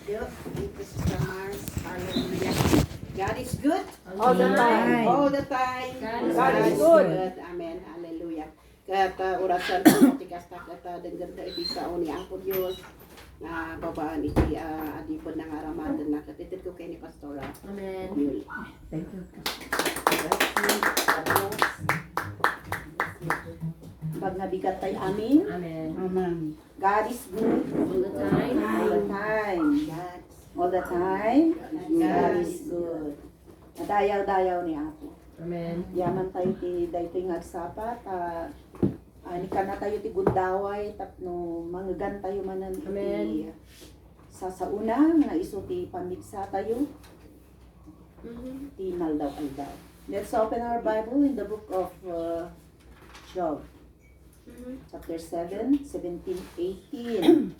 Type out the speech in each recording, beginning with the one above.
you. Thank you, Sister Mars. Hallelujah. God is good. All the time. All the time. God is good. Amen. Hallelujah. Kata orasan ko tikas ta kata dengan ta iti sao ni Apo Dios na babaan iti adipon ng aramadan na katitid ko kay ni Pastora. Amen. Yuli. Thank you. Pag nabigat tayo amin, Amen. Amen. God is good. All the time. All the time. All the time. God is good. Dayaw-dayaw ni Apo. Amen. Yaman tayo ti dayto nga agsapat. Ani ka na tayo ti gundaway tapno manggan tayo manan iti Amen. sasauna nga iso ti pamigsa tayo ti naldaw-aldaw. Let's open our Bible in the book of Job. Chapter 7, 17, 18.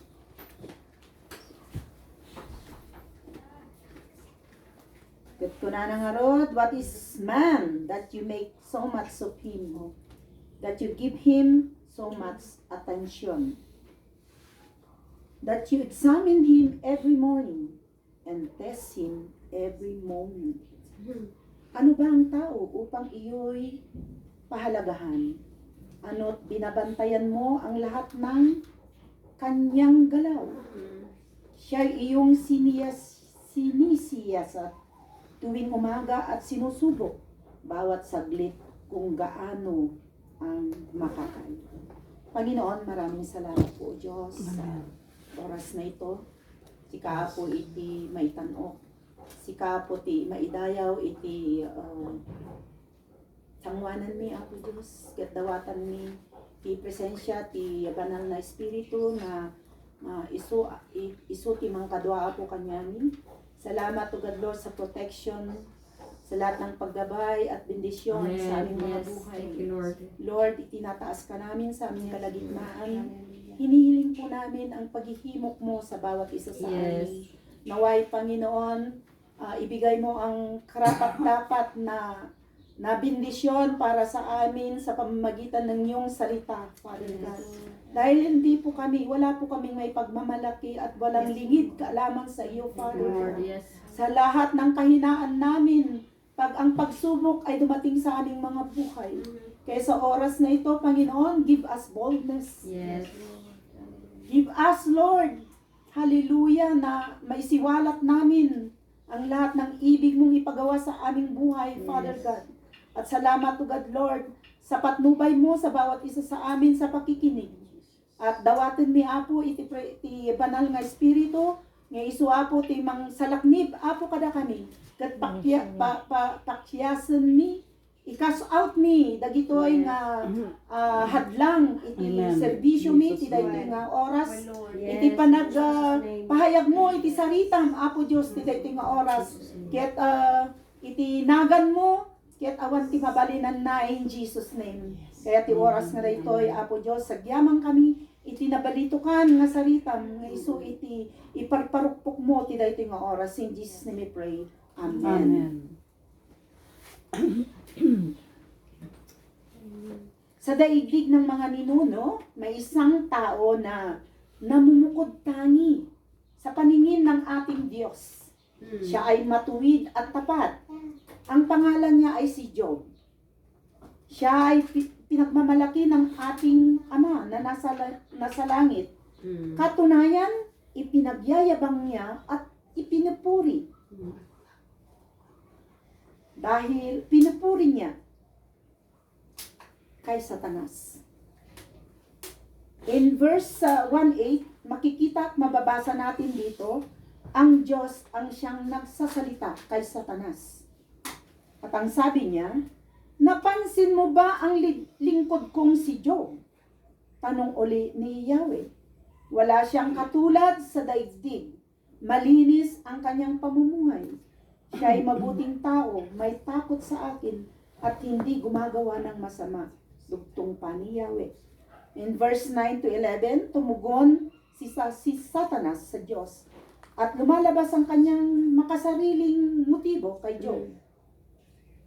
Kat ko na nangarod, what is man that you make so much of him, that you give him so much attention, that you examine him every morning and test him every moment. Ano ba ang tao upang iyo'y pahalagahan? Ano't binabantayan mo ang lahat ng kanyang galaw? Siya'y iyong sinisiyasat tuwing umaga at sinusubok bawat saglit kung gaano ang makakaya. Panginoon, maraming salamat po, Diyos, sa oras na ito. Sika po iti maitanok. Sika po ti maidayaw iti sangwanan mi, Apo Diyos. Ket dawatan mi ti presensya ti banal na espiritu na isu ti mangkadwa Apo kanyami. Salamat to God, Lord, sa protection, sa lahat ng paggabay at bendisyon sa aming mga buhay. Thank you, Lord. Lord, itinataas ka namin sa aming kalagitnaan. Hinihiling po namin ang paghihimok mo sa bawat isa sa amin. Naway, Panginoon, ibigay mo ang karapat-dapat na bendisyon para sa amin sa pamamagitan ng iyong salita, Father God. Dahil hindi po kami, wala po kaming may pagmamalaki at walang lingid ka lamang sa iyo, Father Lord, God. yes. Sa lahat ng kahinaan namin, pag ang pagsubok ay dumating sa aming mga buhay. Kaya sa oras na ito, Panginoon, give us boldness. Yes. Give us, Lord, hallelujah, na maisiwalat namin ang lahat ng ibig mong ipagawa sa aming buhay, Father God. At salamat to God, Lord, sa patnubay mo sa bawat isa sa amin sa pakikinig. At dawatin mi, Apo, iti banal nga espiritu, nga isu, Apo, ti mang salaknib, Apo, kada kami. Kat pakyasan mi, ikas out mi, dagitoy nga hadlang, iti serbisyo mi, iti dagitoy nga oras, iti pahayag mo, iti saritam, Apo Diyos, iti dagitoy nga oras, ket iti nagan mo, ket awan ti mabalinan na in Jesus name. Kaya ti oras nga daytoy, Apo Diyos, sagyamang kami, iti nabalitukan nga saritam, nga isu iti iparparukpok mo, ti daytoy nga oras, in Jesus name we pray. Amen. Sa daigdig ng mga ninuno, may isang tao na namumukod tangi sa paningin ng ating Diyos. Siya ay matuwid at tapat. Ang pangalan niya ay si Job. Siya ay pinagmamalaki ng ating Ama na nasa langit. Katunayan, ipinagyayabang niya at ipinupuri. Dahil pinupuri niya kay Satanas. In verse 1:8, makikita at mababasa natin dito, ang Diyos ang siyang nagsasalita kay Satanas. At ang sabi niya, napansin mo ba ang lingkod kong si Job? Tanong uli ni Yahweh. Wala siyang katulad sa daigdig. Malinis ang kanyang pamumuhay. Siya ay mabuting tao, may takot sa akin, at hindi gumagawa ng masama. Dugtong pa ni Yahweh. In verse 9 to 11, tumugon si Satanas sa Diyos. At lumalabas ang kanyang makasariling motibo kay Job.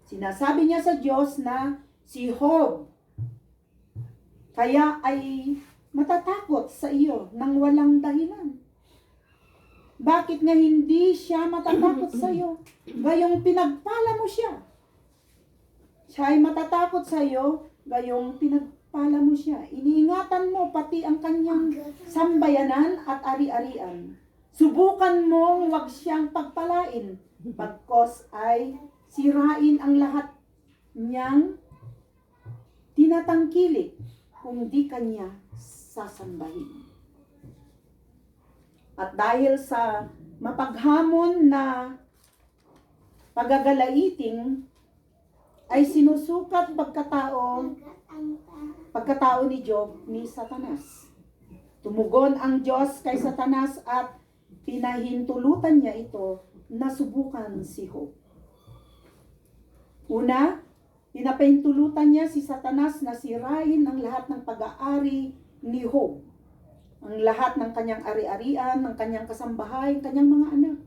Sinasabi niya sa Diyos na si Job kaya ay matatakot sa iyo nang walang dahilan. Bakit nga hindi siya matatakot sa'yo? Gayong pinagpala mo siya. Siya ay matatakot sa'yo, gayong pinagpala mo siya. Iniingatan mo pati ang kanyang sambayanan at ari-arian. Subukan mong wag siyang pagpalain, pagkos ay sirain ang lahat niyang tinatangkilik kung di kanya sasambahin. At dahil sa mapaghamon na pagagalaiting, ay sinusukat pagkatao ni Job ni Satanas. Tumugon ang Diyos kay Satanas at pinahintulutan niya ito na subukan si Job. Una, pinapahintulutan niya si Satanas na sirain ang lahat ng pag-aari ni Job. Ang lahat ng kanyang ari-arian, ng kanyang kasambahay, kanyang mga anak.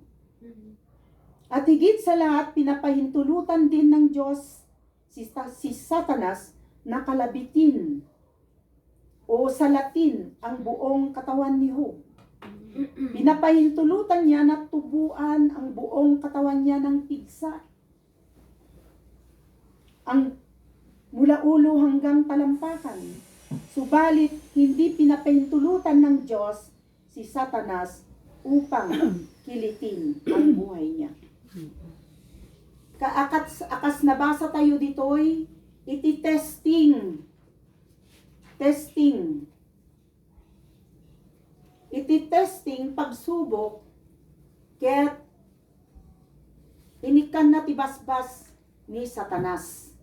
At higit sa lahat, pinapahintulutan din ng Diyos si Satanas na kalabitin o salatin ang buong katawan ni Job. Pinapahintulutan niya na tubuan ang buong katawan niya ng pigsa. Ang mula ulo hanggang talampakan. Subalit, hindi pinapahintulutan ng Diyos si Satanas upang kilitin ang buhay niya. Akas nabasa tayo dito'y iti-testing. Iti-testing pagsubok kaya't inikan na tibasbas ni Satanas.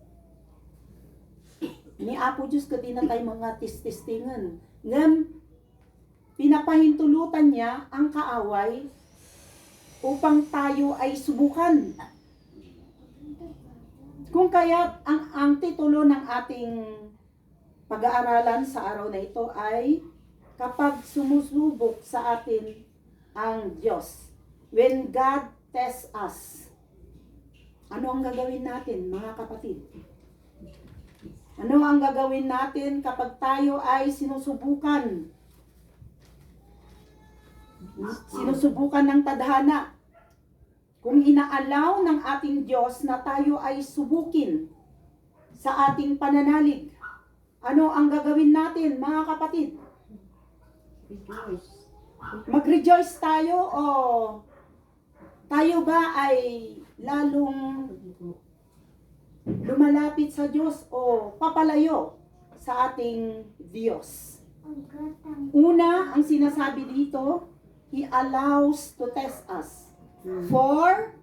Ni Apo Diyos ka din na tayo mga testingan. Ngam, pinapahintulutan niya ang kaaway upang tayo ay subukan. Kung kaya ang titulo ng ating pag-aaralan sa araw na ito ay kapag sumusubok sa atin ang Diyos. When God tests us. Ano ang gagawin natin, mga kapatid? Ano ang gagawin natin kapag tayo ay sinusubukan? Sinusubukan ng tadhana. Kung inaalaw ng ating Diyos na tayo ay subukin sa ating pananalig, ano ang gagawin natin, mga kapatid? Mag-rejoice tayo o tayo ba ay lalong lumalapit sa Diyos o papalayo sa ating Diyos? Una, ang sinasabi dito, He allows to test us for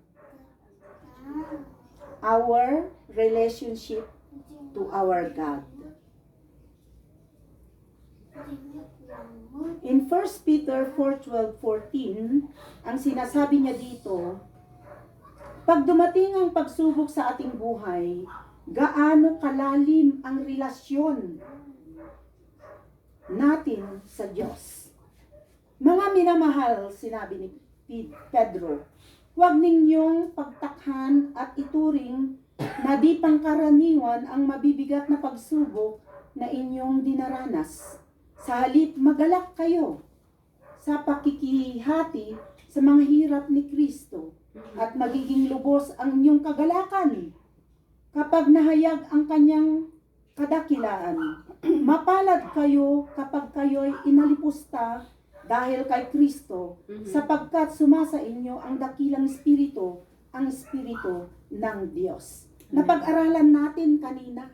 our relationship to our God. In 1 Peter 4:12-14, ang sinasabi niya dito, pag dumating ang pagsubok sa ating buhay, gaano kalalim ang relasyon natin sa Diyos. Mga minamahal, sinabi ni Pedro, huwag ninyong pagtakhan at ituring na di pangkaraniwan ang mabibigat na pagsubok na inyong dinaranas. Sa halip, magalak kayo sa pakikihati sa mga hirap ni Kristo at magiging lubos ang inyong kagalakan kapag nahayag ang kanyang kadakilaan. Mapalad kayo kapag kayo'y inalipusta dahil kay Kristo, sapagkat sumasa inyo ang dakilang espiritu, ang espiritu ng Diyos. Napag-aralan natin kanina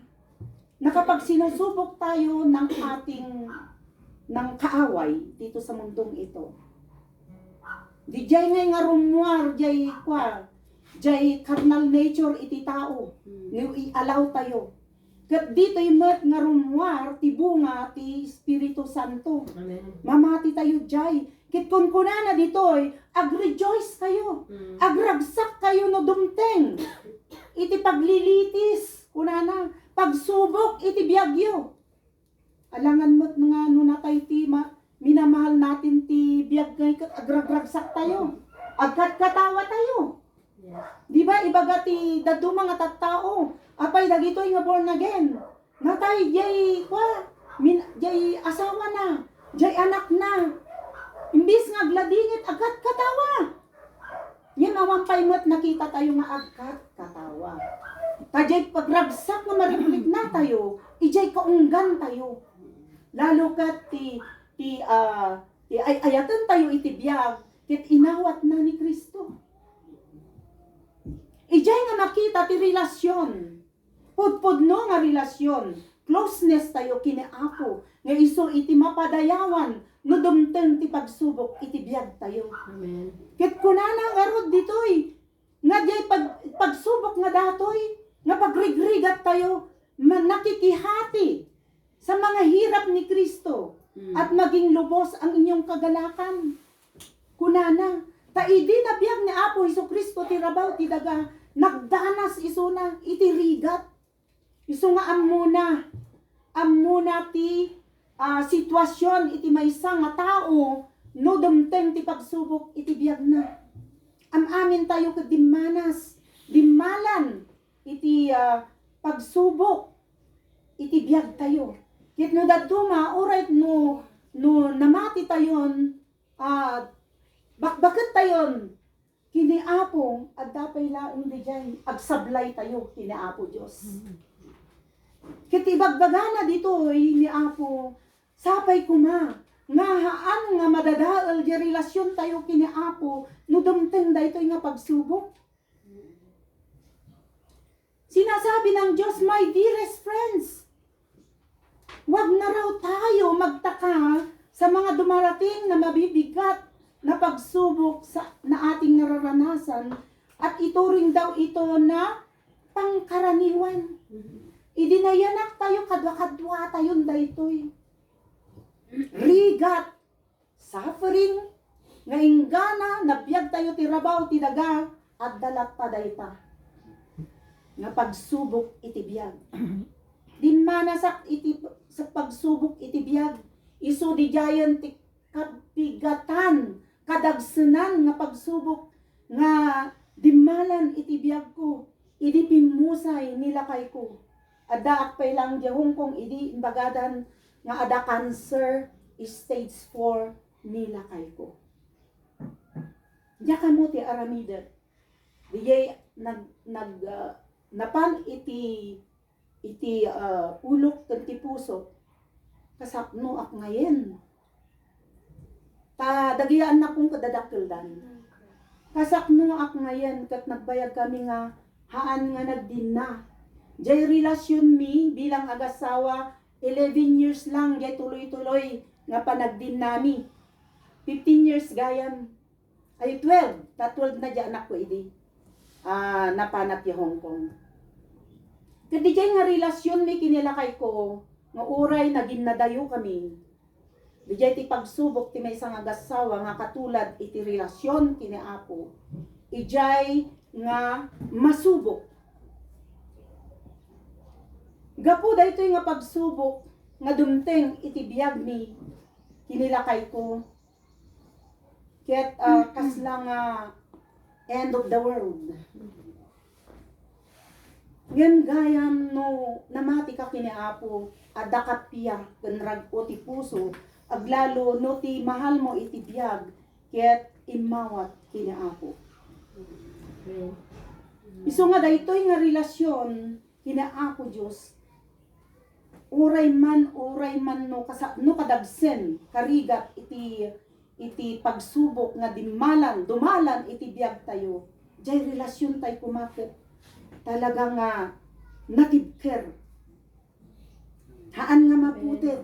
na kapag sinusubok tayo ng kaaway dito sa mundong ito, di jay ngay nga rumwar, jay carnal nature iti tao, ni i-allow tayo. Kat dito'y met nga rumwar, ti bunga, ti Espiritu Santo. Amen. Mamati tayo jay. Kit kun kunana dito'y, ag-rejoice kayo. Agragsak kayo no dumteng. Iti paglilitis, kunana, pagsubok, iti biyagyo. Alangan mo't nga nunatay ti minamahal natin ti biyag ngay kat agragragsak tayo. Agkat-katawa tayo. Yes. Di ba ibaga ti dadu mga tattao, apay dagitoy nga born again. Natay jay jay asawa na, jay anak na. Imbis nga gladingit agkat katawa. paymot nakita tayo nga agkat katawa. Kajay pagragsak nga mariblik na tayo, ijay kaunggan tayo. Lalo kat ti ayatan tayo itibiyag, ket inawat na ni Kristo. Ijay nga makita ti relasyon. Pudpudno nga relasyon. Closeness tayo kini Apo. Nga iso iti mapadayawan. No dumteng ti pagsubok iti biyag tayo. Amen. Ket kunana arod ditoy. Nga jay pagsubok nga datoy. Nga pagrigrigat tayo. Nakikihati sa mga hirap ni Kristo. At maging lubos ang inyong kagalakan. Kunana. Taidi na biyag ni Apo Hesus Kristo ti rabaw ti daga. Nagdanas iso na iti rigat. Iso nga amuna ti sitwasyon iti maysa nga tao no dumteng ti pagsubok iti biyag na. Amin tayo ket dimmalan iti pagsubok iti biyag tayo. Ket no daduma orait no namati tayon bakbaket tayon kini Apo at dapay laeng dijay agsablay tayo kini Apo Dios. Ket ibagbagana ditoy ni Apo sapay kuma nga haan nga madadael di relasyon tayo kini Apo no dumteng daytoy nga pagsubok. Sinasabi ng Diyos, my dearest friends, wag na raw tayo magtaka sa mga dumarating na mabibigat na pagsubok na ating nararanasan at ituring daw ito na pangkaraniwan. Idinayanak tayo kadwa-kadwa tayon daytoy. Rigat, suffering, nga inggana, nabiyag tayo ti rabaw ti daga at dalat pa dayta. Nga pagsubok iti biyag. Dinmanasak iti sa pagsubok iti biyag. Isu di jayan ti kabigatan, kadagsenan nga pagsubok nga dimalan iti biyag ko, idi pimusay nilakay ko. Ada akpay lang di Hong Kong, idi imbagadan nga ada cancer stage 4 nilakay ko. Diya kamo ti aramidet. Dijay napan iti ulok ken ti puso kasapno ak ngayen. Dagiyaan na kong kadadakildan. Kasakno ak ngayon kat nagbayag kami nga haan nga nagdina. Jay relasyon mi bilang agasawa 11 years lang jay tuloy-tuloy nga panagdin nami. 15 years gayam. Ay 12. 12 na dyan anak ko idi. Napanat yung Hong Kong. Kadi jay nga relasyon mi kinilakay ko nga uray naging nadayo kami. Dijay ti pagsubok ti maysa nga agasawa nga katulad iti relasyon kini Apo. Ijay nga masubok. Gapo daytoy nga pagsubok nga dumteng iti biyag mi kinilakay ko. Ket kasla nga end of the world. Ngem gayam no namati ka kini Apo adda katpiya ken rag-o ti puso. Aglalo no ti mahal mo iti biyag ket imawat kini Apo. Isu nga daytoy nga relasyon kini Apo Dios. Uray man no kadagsen karigat iti pagsubok nga dumalan iti biyag tayo. Jay relasyon tay kumakit. Talaga nga natibker. Haan nga maputer.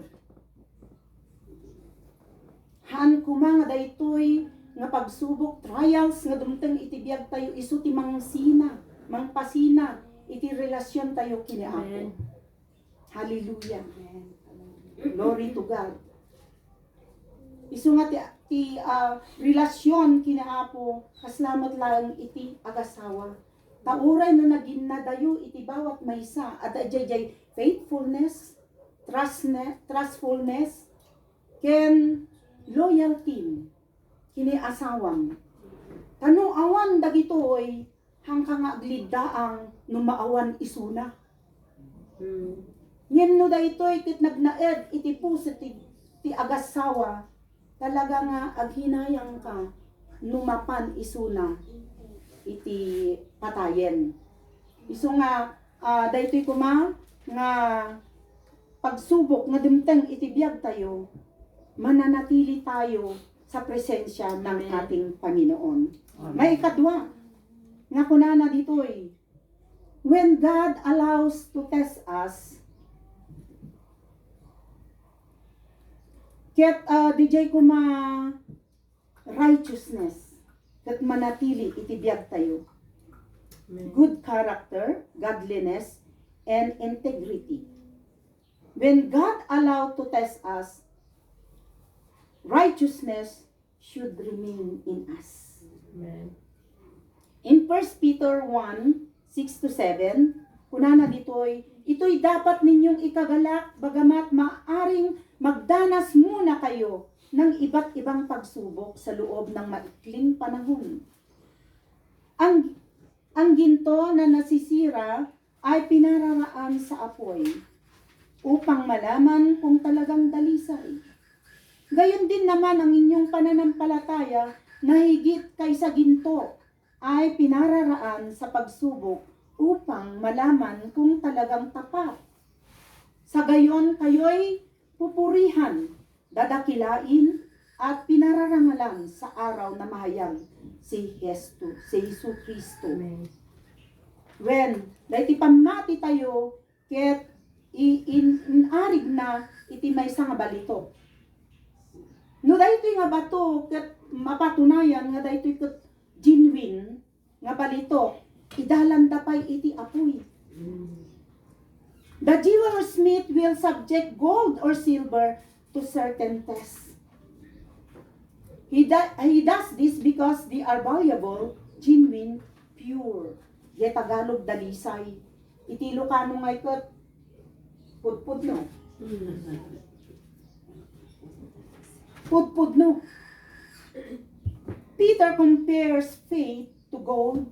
Haan kuma nga daytoy nga pagsubok, trials nga dumteng iti biyag tayo isu ti mangpasina iti relasyon tayo kini Apo. Hallelujah. Glory to God. Isu nga ti relasyon kini Apo kaslamat lang iti agasawa. Tauray no naging nadayo iti bawat maysa at jay faithfulness, trustfulness, ken loyalty kini asawam. Tanong awan dagitoy hangkang aglidaang no maawan isuna. Yen no daytoy ket nagnaed iti puso ti agasawa talaga nga aghinayang ka numapan isuna. iti patayen. Isu nga daytoy kuma nga pagsubok nga dimteng iti biyag tayo, mananatili tayo sa presensya ng Amen. ating Panginoon. May ikadwa nga kunana ditoy, when God allows to test us, ket DJ kuma righteousness, ket manatili iti biyag tayo. Good character, godliness, and integrity. When God allowed to test us, righteousness should remain in us. Amen. In 1 Peter 1, 6-7, kunana ito'y dapat ninyong ikagalak, bagamat maaring magdanas muna kayo ng iba't ibang pagsubok sa loob ng maikling panahon. Ang ginto na nasisira ay pinararaan sa apoy upang malaman kung talagang dalisay. Gayon din naman ang inyong pananampalataya na higit kaysa ginto ay pinararaan sa pagsubok upang malaman kung talagang tapat. Sa gayon kayo'y pupurihan, dadakilain at pinararangalan sa araw na mahayag si Jesu Kristo. Amen. When dayti pamati tayo ket inarig na iti maysa nga balito. No daytoy nga bato ket mapatunayan nga daytoy ket genuine nga balito, idalan tapay iti apoy. The jeweler-smith will subject gold or silver to certain tests. He does this because they are valuable, genuine, pure. Ye Tagalog dalisay. Iti Ilocano nga ikat pudpudno. Pudpudno. Peter compares faith to gold,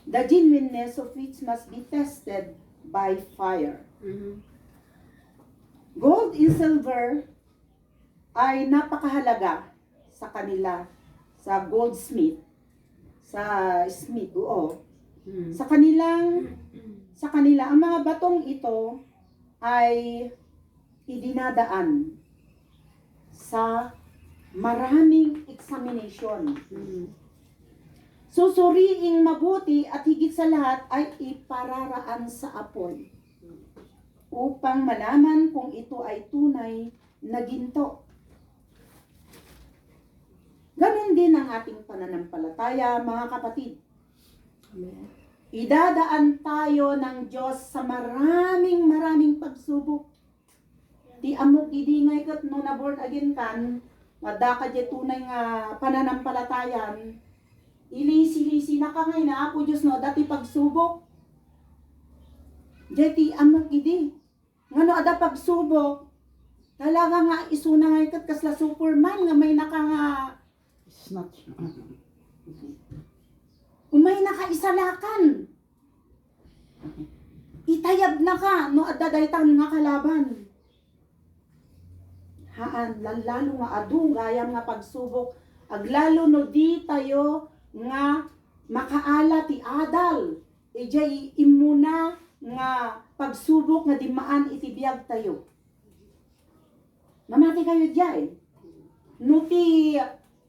the genuineness of which must be tested by fire. Gold and silver ay napakahalaga sa kanila, sa goldsmith, sa smith, oo. Sa kanila, ang mga batong ito ay idinadaan sa maraming examination. Susuriing mabuti at higit sa lahat ay ipararaan sa apoy upang malaman kung ito ay tunay na ginto. Ganon din ang ating pananampalataya, mga kapatid. Amen. Idadaan tayo ng Diyos sa maraming pagsubok. Di amok idingay kat no na born again kan, madda ka di tunay nga pananampalatayan, ilisi-lisi na ka ngay na apo Diyos no, dati pagsubok. Dati amok idi. Ngano ada pagsubok, talaga nga isuna ngay kat kasla Superman nga may naka nga Snatch. umay nakaisalakan. Itayab na ka, no adadaytan nga kalaban. Haan, lalo nga adu, gayam nga pagsubok, aglalo no di tayo nga makaala ti adal. Ijay imuna nga pagsubok nga dimaan itibiyag tayo. Mamati kayo dyan. No ti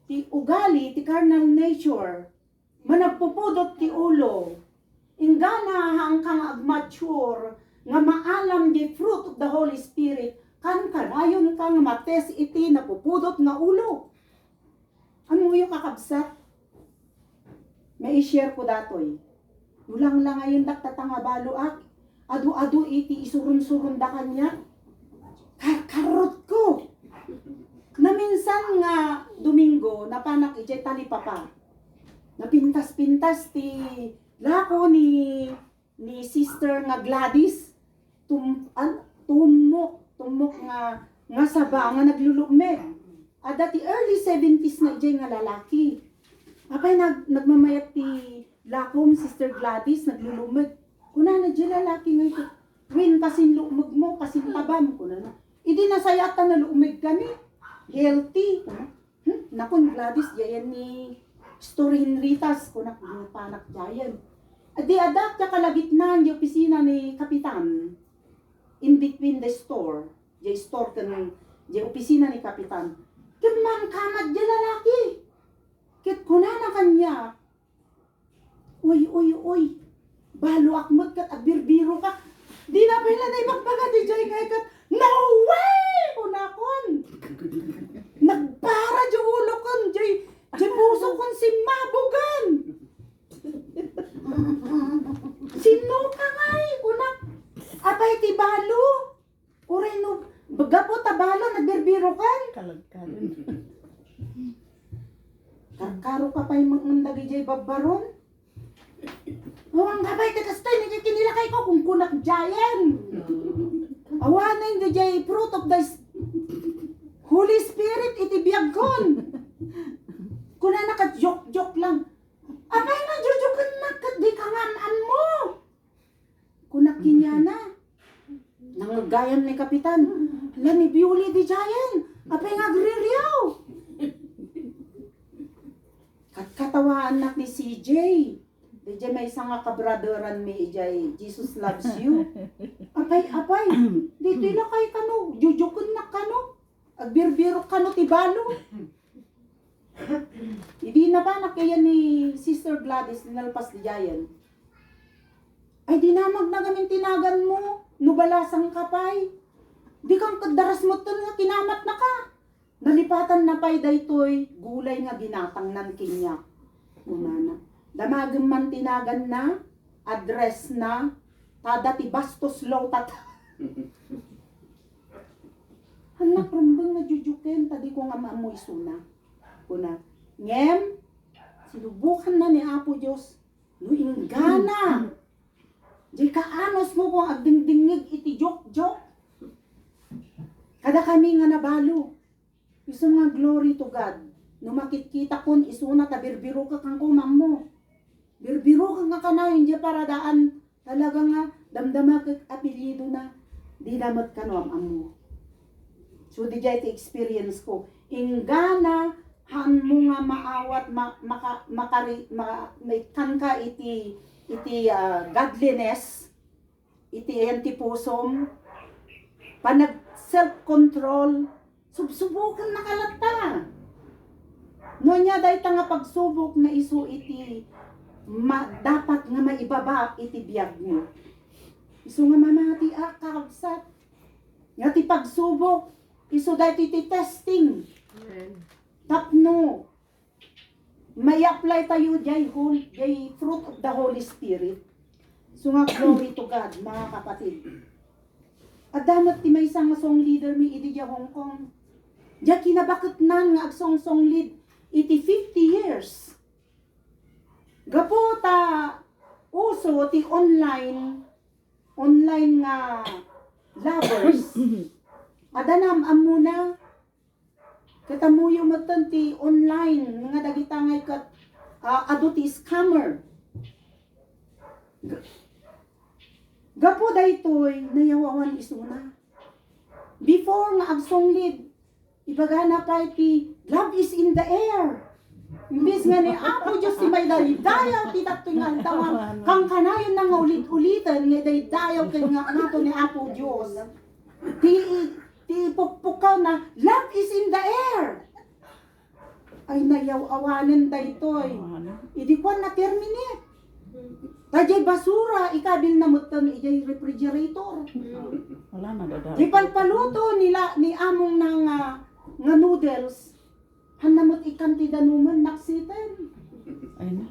ugali, ti carnal nature, managpupudot ti ulo, ingana hang kang agmature, nga maalam di fruit of the Holy Spirit, kan ayon kang mates iti napupudot nga ulo. Ano yung kakabsat? May i-share ko datoy. Ulang lang ngayon daktatang abalo ak, adu-adu iti isurun-surun da kanya. Karot ko! Na minsan nga Domingo, napanak ijay talipapa. Napintas-pintas ti lako ni sister nga Gladys. Tumok nga saba nga naglulumeg. At dati early 70s na ijay nga lalaki. Apay nagmamayat ti lakom sister Gladys naglulumeg. Kuna na di lalaki nga ito. Win kasin lumeg mo, kasin tabam ko na. Idi nasayatan na lumeg kami. Healthy. Nakon Gladys, jayan ni story Henritas kunak panak jayan. Adi adak ka kalagitnaan di opisina ni kapitan. In between the store. Di store kan di opisina ni kapitan. Keman kamat di lalaki. Kit kunana kanya. Uy. Balo akmat kat abirbiro ka. Di na pala na magbaga di jay ngay kat. No way! Kunakon. Nagpara di ulo kon. Jay puso kon si mabugan. Sino ka ngay? Kunak. Apay ti balo. Ureno. Baga po tabalo. Nagbirbiro kan. Kalagkalan. Karo ka pa yung magmandagi jay babaron. Huwag kapay kakastay na jay kinilakay ko kung kunak jayan. Awanan na jay fruit of the Holy Spirit iti biyag kon. Kuna naka-joke lang. Apay na jojokan na kat di kanganan mo. Kunak kinyana. Nangagayan ni kapitan. Lani biuli di jayan. Apay nga grilyaw. Katawaan nak ni CJ. DJ may isang nga kabraderan mi ijay. Jesus loves you. Apay. Dito ilakay kano. Jujukun na kano. Agbirbiro kano tibalo. Hindi na ba kaya ni Sister Gladys ninalpas di jayan? Ay di na magnagamin tinagan mo. Nubalasang kapay. Di kang kadaras mo to nga kinamat na ka. Nalipatan na pay daytoy gulay nga ginatang nan kinya. Una na. Damagin man tinagan na, address na, tada ti bastos low tat. Anak rambang na jujuken, tadi ko nga maamoy suna. Una, ngem, sinubukan na ni Apo Diyos, luinggana. Di ka anos mo kung agdingdingig iti jok-jok. Kada kami nga nabalo. Iso nga glory to God. No makikita kon isuna ta birbiro ka kang kumam mo. Birbiro ka nga kanayon di para daan talaga nga damdama ka apelyido na di damat kano am mo. So di jay ti experience ko. Ingana han mo nga maawat may kanka iti godliness iti antipusom panag self-control subsubukan nakalata. No nya day nga pagsubok na isu iti dapat nga maibaba iti biyag mo. Isu nga mamati kakabsat. Nga ti pagsubok isu day iti testing. Amen. Tapno. May apply tayo jay fruit of the Holy Spirit. So nga glory to God mga kapatid. At damat ti may isang song leader mi iti ja Hong Kong. Ja kinabakit nan nga agsong lead iti 50 years. Gapota uso ti online nga lovers. Adanam amuna katamuyo matan ti online nga dagitangay kat adu ti scammer. Gapo daytoy nayawawan isuna. Before nga agsong lead ibagana pa iti love is in the air. Imbis nga ni Apo Diyos ti may daydayaw ti tattingan tawang kang kanayon na nga ulit-ulitan nga daydayaw kay nga nato ni Apo Diyos. Ti pukpukaw na love is in the air. Ay nayaw-awanan daytoy. Idi kwan na terminate. Tajay basura ikabil na mutan ijay refrigerator. Wala na dadaro. Di palpaluto nila ni among nga noodles. Hanamot ikan ti danuman naksiten. Ay na.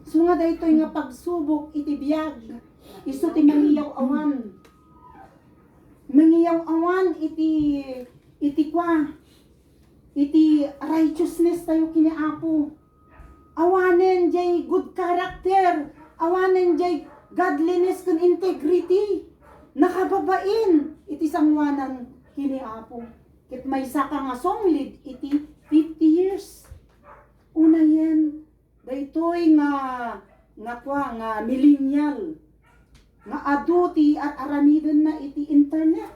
So nga daytoy nga pagsubok iti biyag. Isu ti mangiyaw awan. Mangiyaw awan iti kwa. Iti righteousness tayo kini Apo. Awanen jay good character. Awanen jay godliness kun integrity. Nakababain iti sangwanan kini Apo. Kit may saka nga song lead iti 50 years. Una yan. Daytoy nga millennial. Nga aduti at aramidon na iti internet.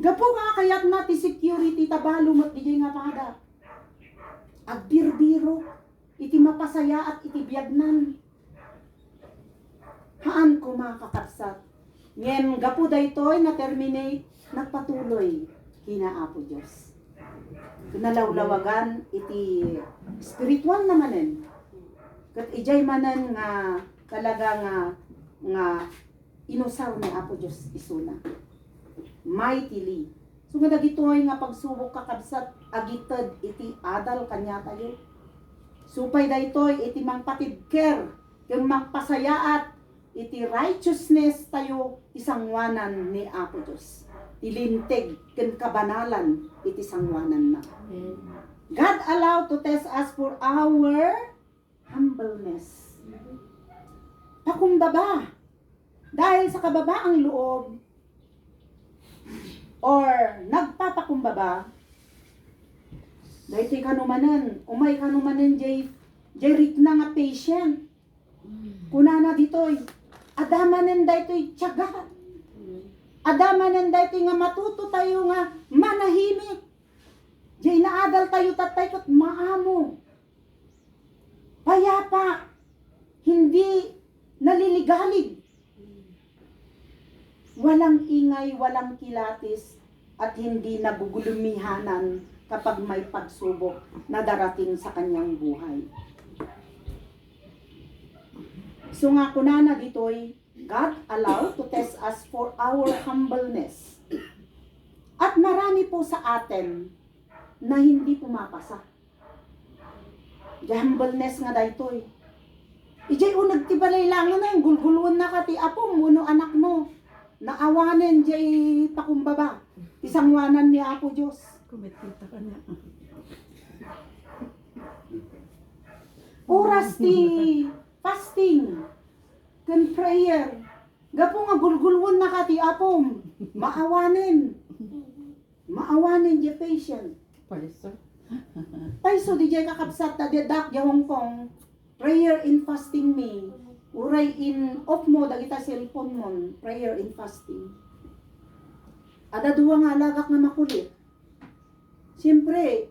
Gapo nga kayat na ti security tabalo mat dijay nga pada. agbirbiro, iti mapasaya at iti biyagnan. Haan ko mga kakabsat. Ngayon, gapo daytoy na terminate, nagpatuloy kina Apo Diyos. Nalawlawagan iti spiritual namanen. Kat ijay manan nga talaga nga inusaw ni Apo Diyos isuna. Mightily. So nga dagitoy nga pagsubok kakabsat agited iti adal kanya tayo. Supay daytoy iti mangpatibker ken mangpasayaat iti righteousness tayo isangwanan ni Apo Diyos. Ilinteg ken kabanalan iti sangwanan na. God allowed to test us for our humbleness. Pakumbaba. Dahil sa kababaang loob or nagpapakumbaba, dahil kanumanan, umay kanumanan jay rit na nga patient. Kunana ditoy, adamanan daytoy tiyaga. Adamanan daytoy nga matuto tayo nga manahimik. Jay naadal tayo tatay kat maamo. Payapa, hindi naliligalig. Walang ingay, walang kilatis, at hindi nagugulumihanan kapag may pagsubok na darating sa kanyang buhay. So nga kunana ditoy, God allowed to test us for our humbleness. At marami po sa atin na hindi pumapasa. The humbleness nga daytoy. Ijay unag tibalay lang na yung gulgulun na kati apo muno anak mo. Naawanen jay pakumbaba. Isangwanan ni Apo Diyos. Kumitita ka na. Oras ti fasting. Ken prayer. Gapo nga gulgulun na kati apom. Maawanen. Maawanen jay patient. Paiso. Ay, so di jay kakapsat na dedak di Hong Kong. Prayer in fasting me. Uray in off mo, dagita cellphone mo. Prayer in fasting. Ada duwa nga lagak na makulit. Siyempre,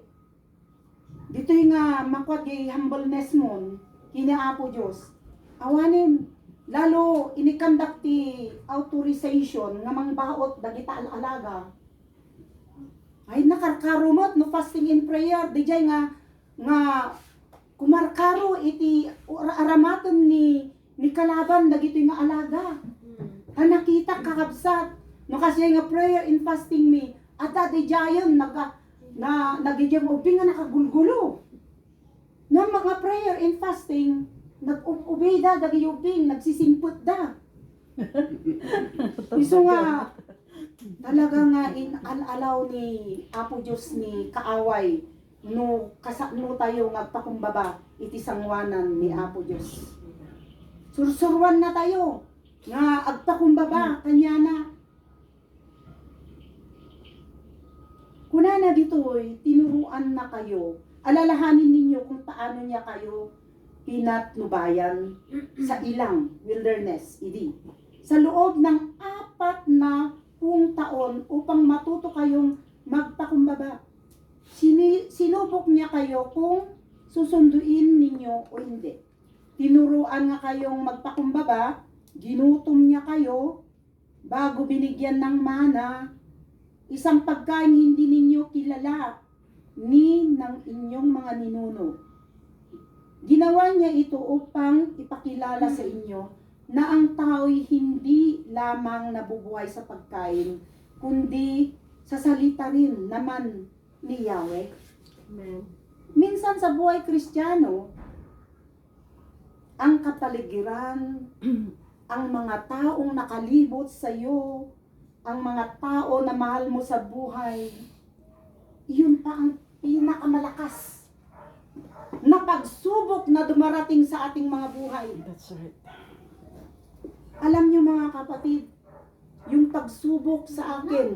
dito nga makwat yung humbleness mo. Kina Apo Diyos. Awanin. Lalo, inikandak ti authorization nga mangbaot dagita alaga. Ay nakarkarumot no fasting in prayer dijay nga kumarkaro iti aramaton ni kalaban dagito nga alaga. Nakita kakabsat no kasi nga prayer in fasting me ata dijayon nagijam ubing nga nakagulgulo. No mga prayer in fasting nag-ubay da dagi ubing nagsisimpot da. Iso nga talaga nga alalaw ni Apo Diyos ni kaaway no kasakno tayo ngagpakumbaba iti sangwanan ni Apo Diyos. Sursurwan na tayo nga agpakumbaba kanya na. Kunana ditoy tinuruan na kayo. Alalahanin ninyo kung paano niya kayo pinatnubayan sa ilang wilderness idi. Sa loob ng 4 na taon upang matuto kayong magpakumbaba. Sinubok niya kayo kung susunduin ninyo o hindi. Tinuruan nga kayong magpakumbaba, ginutom niya kayo bago binigyan ng mana, isang pagkain hindi ninyo kilala ni ng inyong mga ninuno. Ginawa niya ito upang ipakilala sa inyo na ang tao'y hindi lamang nabubuhay sa pagkain, kundi sa salita rin naman ni Yahweh. Amen. Minsan sa buhay Kristiyano, ang kapaligiran, ang mga taong nakalibot sa iyo, ang mga tao na mahal mo sa buhay, yun pa ang pinakamalakas na pagsubok na dumarating sa ating mga buhay. That's right. Alam niyo mga kapatid, yung pagsubok sa akin,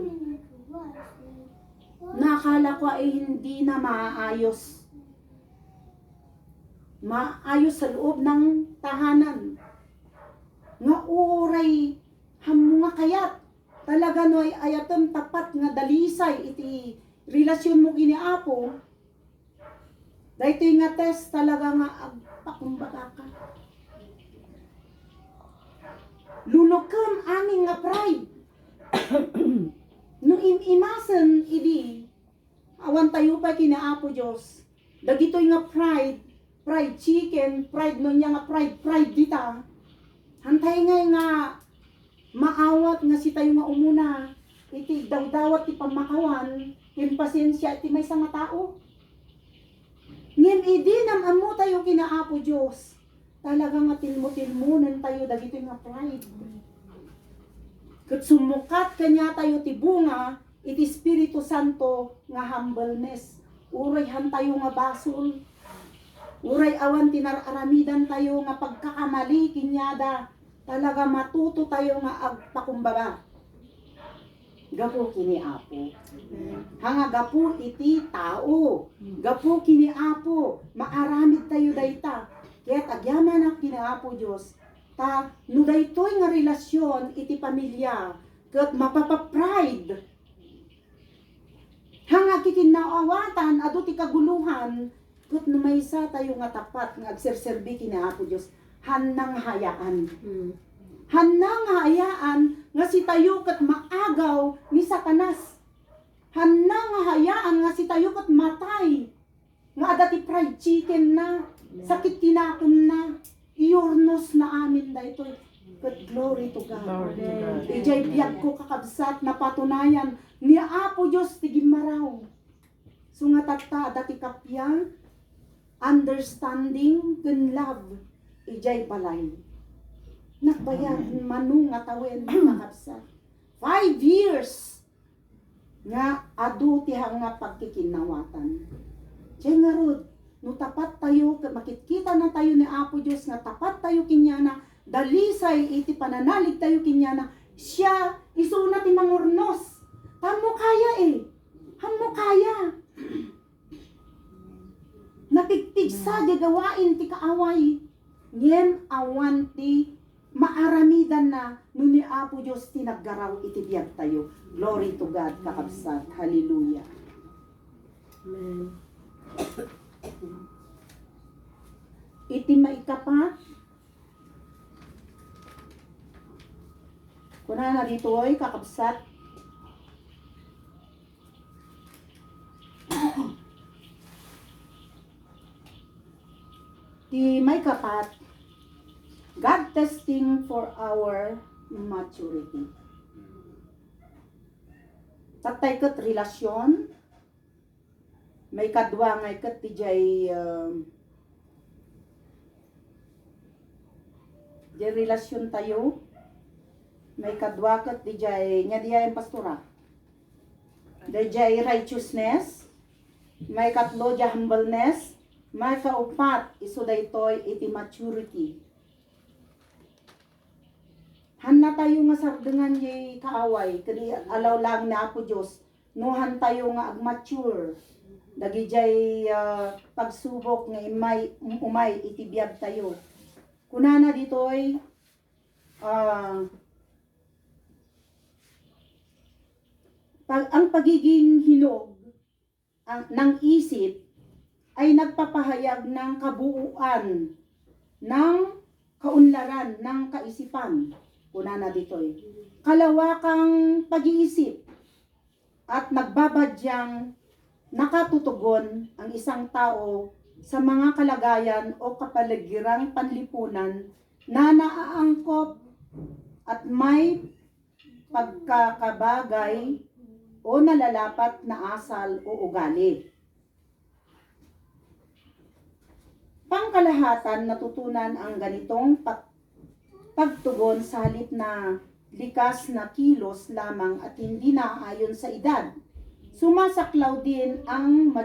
nakala ko ay hindi na maayos. Maayos sa loob ng tahanan. Nga uray hamunga kayat. Talaga no ay ayaton tapat nga dalisay iti relasyon mo kini Apo. Dahito nga test talaga nga agpakumbaga ka. Lunokam aming nga pride. Nung imasan idi, awan tayo pa kinaapo Diyos. Dagitoy nga fried chicken, fried no niya nga fried dita. Hantay nga maawat nga si tayo nga umuna. Iti dawdawat ti pamakawan, yung pasensya iti may nga tao. Ngem idi namamo tayo kinaapo Diyos. Talaga nga tilmo-tilmunan tayo dagito nga pride. Kat sumukat kanya tayo ti bunga, iti Espiritu Santo nga humbleness. Uray han tayo nga basol. Uray awan tinararamidan tayo nga pagkakamali kinyada. Talaga matuto tayo nga agpakumbaba. Gapo kini Apo. Hanga gapo iti tao. Gapo kini Apo. Maaramid tayo dayta. Kaya't agyaman na kini Apo Diyos. Ta, no daytoy nga relasyon iti pamilya. Kat mapapapride. Hanga kikinawawatan adu ti kaguluhan. Kat numaysa tayo nga tapat nga agserserbi kini Apo Diyos. Hanang hayaan. Hanang hayaan nga si tayo kat maagaw ni Satanas. Hanang hayaan nga si tayo kat matay. Nga adati fried chicken na. Sakit tinakom na. Iyornos na amin da ito. Kat glory to God. Glory to God. Ijay biyag ko kakabsat na patunayan. Ni Apo Diyos tigim maraw. So nga tata adati kapyang understanding and love. Ijay balay. Nakbayag manung nga tawen makapsa. 5 years nga adu ti nga pagkikinawatan. Diyan nga rod, no tapat tayo, makikita na tayo ni Apo Diyos nga tapat tayo kinyana, dalisay iti pananalig tayo kinyana, siya isuna ti mangurnos. Hamo kaya hamo kaya. Napigpig sa gawain ti kaaway. Ngem awan ti maaramidan na no ni Apo Diyos tinaggaraw iti biyag tayo. Glory to God, kakabsat. Hallelujah. Amen. Iti maikapat. Kuna na dito ay kakabsat. Ti may kapat. God testing for our maturity. Tatay kat relasyon. May kadwa nga kat ti jay relasyon tayo. May kadwa kat ti jay nga diya yung pastora. Di jay righteousness. May katlo jay humbleness. May kaupat iso daytoy iti maturity. Hanna tayo nga sardengan yay kaaway, kadi alaw lang na Apo Diyos, nuhan tayo nga agmature, dagi jay pagsubok nga umay itibiyag tayo. Kunana ditoy, ang pagiging hinog ng isip ay nagpapahayag ng kabuuan, ng kaunlaran, ng kaisipan. Una na dito'y kalawakang pag-iisip at nagbabadyang nakatutugon ang isang tao sa mga kalagayan o kapaligirang panlipunan na naaangkop at may pagkakabagay o nalalapat na asal o ugali. Pangkalahatan, natutunan ang ganitong pagtugon sa halip na likas na kilos lamang at hindi naaayon sa edad. Sumasaklaw din ang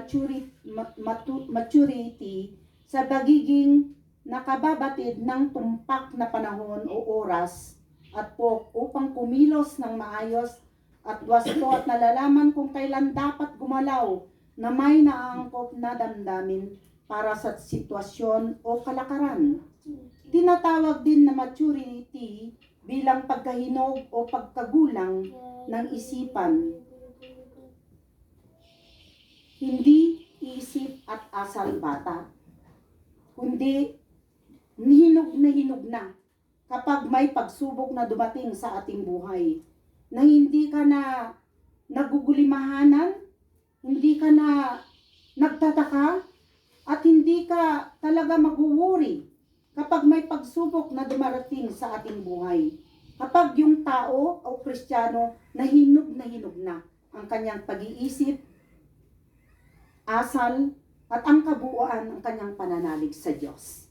maturity sa pagiging nakababatid ng tumpak na panahon o oras at upang kumilos ng maayos at wasto at nalalaman kung kailan dapat gumalaw na may naaangkop na damdamin para sa sitwasyon o kalakaran. Tinatawag din na maturity bilang pagkahinog o pagkagulang ng isipan. Hindi pag-iisip at asal bata, kundi hinog na kapag may pagsubok na dumating sa ating buhay, na hindi ka na nagugulimahanan, hindi ka na nagtataka, at hindi ka talaga mag-worry kapag may pagsubok na dumarating sa ating buhay. Kapag yung tao o Kristiyano na hinog na ang kanyang pag-iisip, asal, at ang kabuuan ng kanyang pananalig sa Diyos.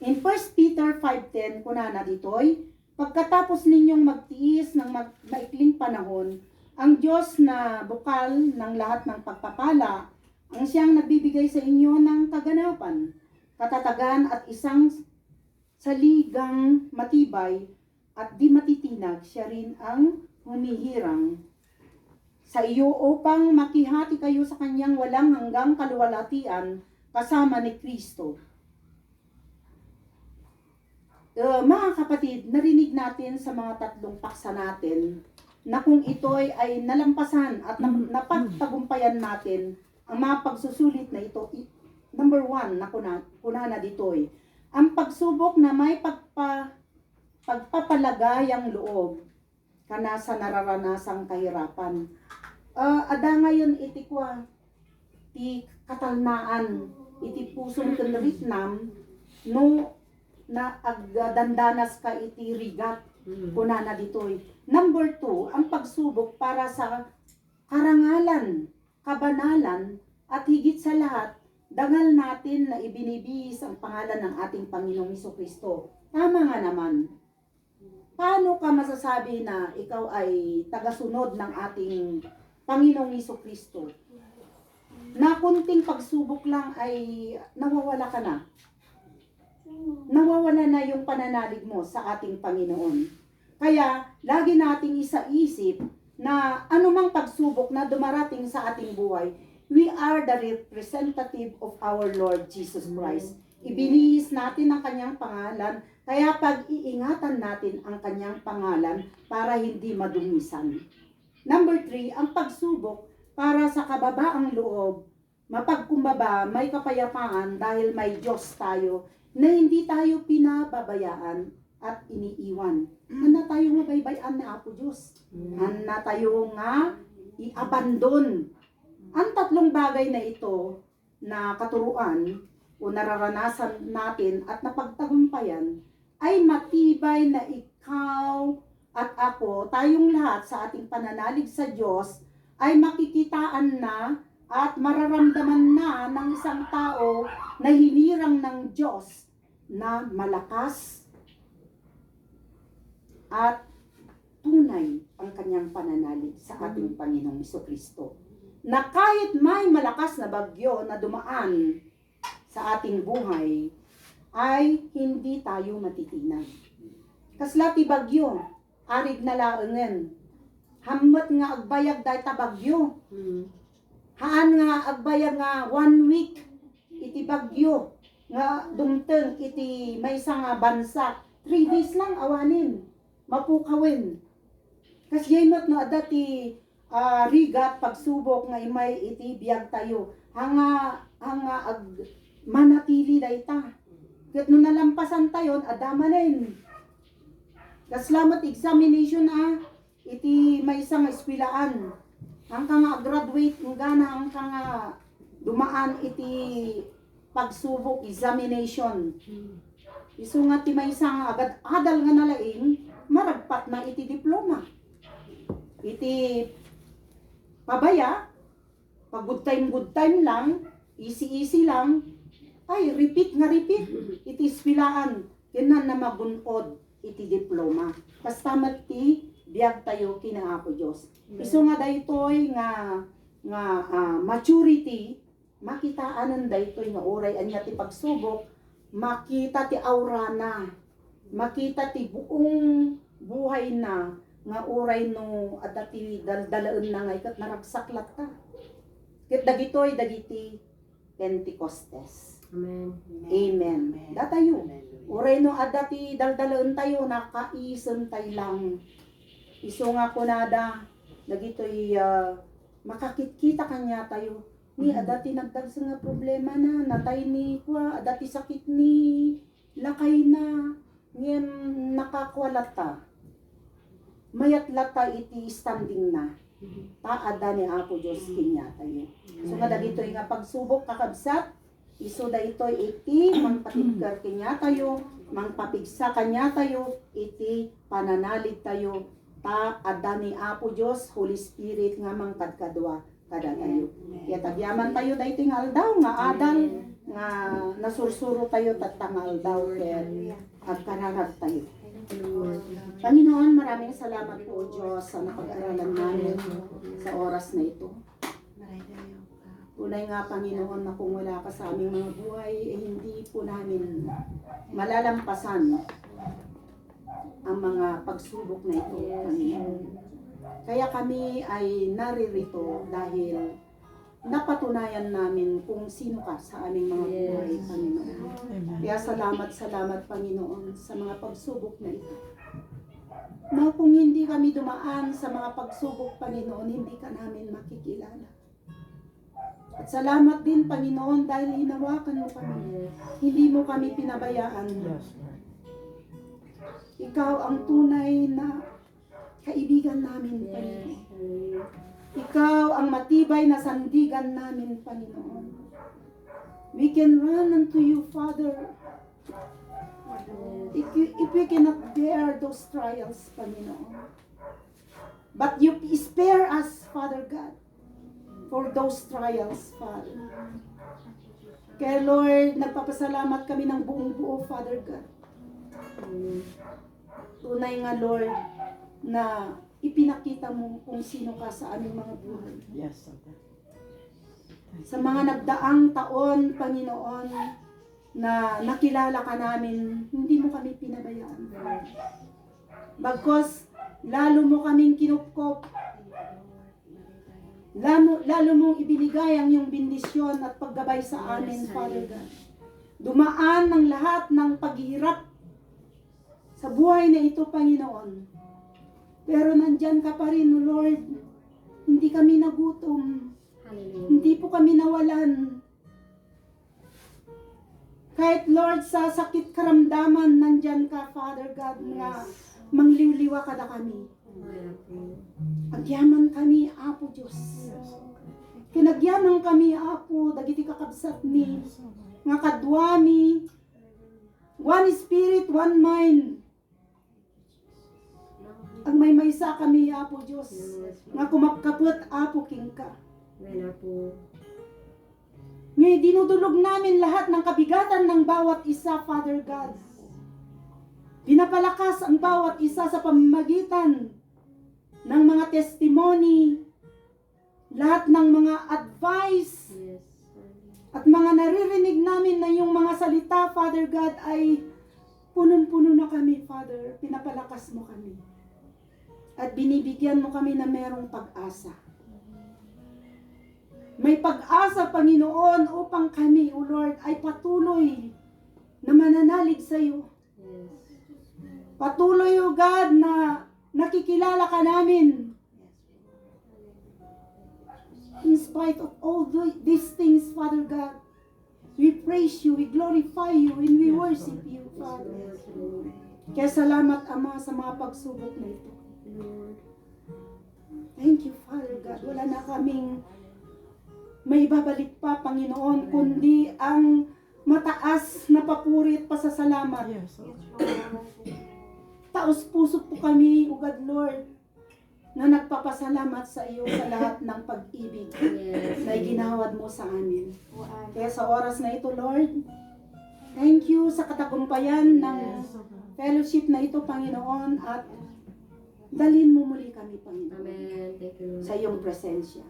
In 1 Peter 5:10, kunana ditoy, pagkatapos ninyong magtiis ng maikling panahon, ang Diyos na bukal ng lahat ng pagpapala, ang siyang nagbibigay sa inyo ng kaganapan, katatagan at isang saligang matibay at di matitinag, siya rin ang humihirang sa iyo upang makihati kayo sa kanyang walang hanggang kaluwalhatian kasama ni Kristo. Mga kapatid, narinig natin sa mga tatlong paksa natin na kung ito'y ay nalampasan at napagtagumpayan natin ang mga pagsusulit na ito. Number 1 na kunana dito'y ang pagsubok na may pagpapalagay ang loob kana sa nararanasang kahirapan. Ada ngayon iti kwa ti katalnaan iti pusong kenritnam no na agdandanas ka iti rigat kunana ditoy. Number 2, ang pagsubok para sa karangalan, kabanalan, at higit sa lahat, dangal natin na ibinibihis ang pangalan ng ating Panginoong Hesukristo. Tama nga naman. Paano ka masasabi na ikaw ay tagasunod ng ating Panginoong Hesukristo? Na kunting pagsubok lang ay nawawala ka na. Nawawala na yung pananalig mo sa ating Panginoon. Kaya, lagi nating isaisip na anumang pagsubok na dumarating sa ating buhay, we are the representative of our Lord Jesus Christ. Ibinihis natin ang kanyang pangalan, kaya pag-iingatan natin ang kanyang pangalan para hindi madumisan. Number 3, ang pagsubok para sa kababaang loob, mapagkumbaba, may kapayapaan dahil may Diyos tayo, na hindi tayo pinababayaan at iniiwan. Handa tayo mabaybayan na Apo Diyos. Handa tayo nga i-abandon. Ang tatlong bagay na ito na katuruan o nararanasan natin at napagtagumpayan ay matibay na ikaw at ako, tayong lahat sa ating pananalig sa Diyos ay makikitaan na at mararamdaman na ng isang tao na hinirang ng Diyos na malakas at tunay ang kanyang pananalig sa ating Panginoong Hesukristo. Na kahit may malakas na bagyo na dumaan sa ating buhay, ay hindi tayo matitinag. Kaslati bagyo, arig na laengen. Hamot nga agbayag dahi ta bagyo. Haan nga agbayag nga 1 week iti bagyo nga dumteng iti maysa nga bansa. 3 days lang awanin, mapukawin. Kas yaymot no ada ti rigat pagsubok nga imay iti biyag tayo. Hanga ag manatili dayta. Ket no nalampasan tayon adamanen. Kaslamat examination iti maysa nga eskwelahan. Hanggang nga graduate nga hanggang nga dumaan iti pagsubok examination. Isu nga ti maysa nga agad adal nga nalaing maragpat na iti diploma. Iti pabaya pag good time lang, easy lang, ay repeat iti eskwelahan kenan na magunod iti diploma. Kastamat ti biyag tayo kina Apo Diyos. Isu nga daytoy nga maturity, makitaanan daytoy nga oray anya ti pagsubok, makita ti aura na, makita ti buong buhay na nga oray no adati daldalaen na nga ikat naragsaklat ka. Ket dagiti Pentecostes. Amen. Amen. Datayo. Oray no adati daldalaen tayo nakaisen tay lang. Isu nga kunada dagitoy makakita kanya tayo Ni adati nagdagsa nga problema na, natay ni kwa, adati sakit ni lakay na, ngem nakakwalata. Mayat lata iti standing na. Taada ni Apo Diyos kinya tayo. So nga dagito nga pagsubok kakabsat, iso da ito iti mangpatigkar kinya tayo, mangpapigsa kanya tayo, iti pananalig tayo, taada ni Apo Diyos, Holy Spirit nga mangkadkadwa kada tayo. Kaya tagyaman tayo dahito nga aldaw, nga adal, nga nasursuro tayo tatangal daw, kaya agkanarag tayo. Panginoon, maraming salamat po, Diyos, sa napag-aralan namin sa oras na ito. Tunay nga, Panginoon, na kung wala ka sa aming mga buhay, hindi po namin malalampasan ang mga pagsubok na ito, Panginoon. Kaya kami ay naririto dahil napatunayan namin kung sino ka sa aming mga buhay, Panginoon. Amen. Kaya salamat, Panginoon, sa mga pagsubok na ito. Na kung hindi kami dumaan sa mga pagsubok, Panginoon, hindi ka namin makikilala. At salamat din, Panginoon, dahil hinawakan mo kami. Hindi mo kami pinabayaan. Yes, Lord. Ikaw ang tunay na kaibigan namin, Panginoon. Ikaw ang matibay na sandigan namin, Panginoon. We can run unto you, Father. If we cannot bear those trials, Panginoon. But you spare us, Father God, for those trials, Father. Kaya Lord, nagpapasalamat kami ng buong buo, Father God. Tunay nga, Lord, na ipinakita mo kung sino ka sa aming mga buhay. Yes, Lord. Sa mga nagdaang taon, Panginoon, na nakilala ka namin, hindi mo kami pinabayaan. Bagkos, lalo mo kaming kinupkop, lalo mong ibinigay ang iyong bendisyon at paggabay sa amin, Father God. Dumaan ng lahat ng paghihirap sa buhay na ito, Panginoon. Pero nandyan ka pa rin, Lord. Hindi kami nagutom. Hindi po kami nawalan. Kahit Lord, sa sakit karamdaman, nandyan ka, Father God, nga mangliwliwa ka na kami. Agyaman kami, Apo Diyos. Kinagyaman kami, Apo, dagiti kakabsat ni, nga kadwami, one spirit, one mind. Ang may maysa kami, Apo Diyos, nga kumakapot, Apo King ka. Ngayon, dinudulog namin lahat ng kabigatan ng bawat isa, Father God. Pinapalakas ang bawat isa sa pamamagitan ng mga testimony, lahat ng mga advice, at mga naririnig namin na yung mga salita, Father God, ay punong-puno na kami, Father. Pinapalakas mo kami. At binibigyan mo kami na merong pag-asa. May pag-asa, Panginoon, upang kami, O Lord, ay patuloy na mananalig sa iyo. Patuloy, O God, na nakikilala ka namin. In spite of all these things, Father God, we praise you, we glorify you, and we worship you, Father. Kaya salamat, Ama, sa mga pagsubok na ito. Thank you, Father God. Wala na kaming may babalik pa, Panginoon, kundi ang mataas na papuri at pasasalamat. Yes, Lord. Taos puso po kami, O God, Lord, na nagpapasalamat sa iyo sa lahat ng pag-ibig na iginawad mo sa amin. Kaya sa oras na ito, Lord, thank you sa katagumpayan ng fellowship na ito, Panginoon, at dalhin mo muli kami, Panginoon, Amen. Thank you. sa iyong presensya.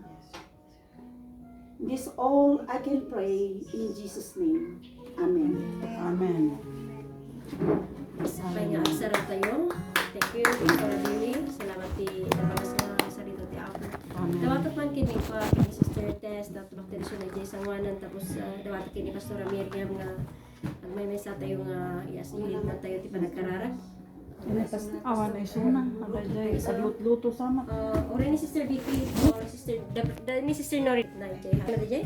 This all I can pray in Jesus' name. Amen. Amen. Kaya sarap tayo. Thank you, Pastor Billy. Salamat ti naman sa sarito ti Albert. Amen. Dawatot man kini pa kini Sister Tess, dapat bakterisyon na sa sangwanan, tapos dawatot kini Pastor Miriam nga may mesa tayo nga yes, ilig na tayo ti panagkararag. Ini tas awan ay suna. Ada jay adlut-luto sama. Ora ni Sister Vicky, or Sister Ni Sister Norit na jay. Ano jay?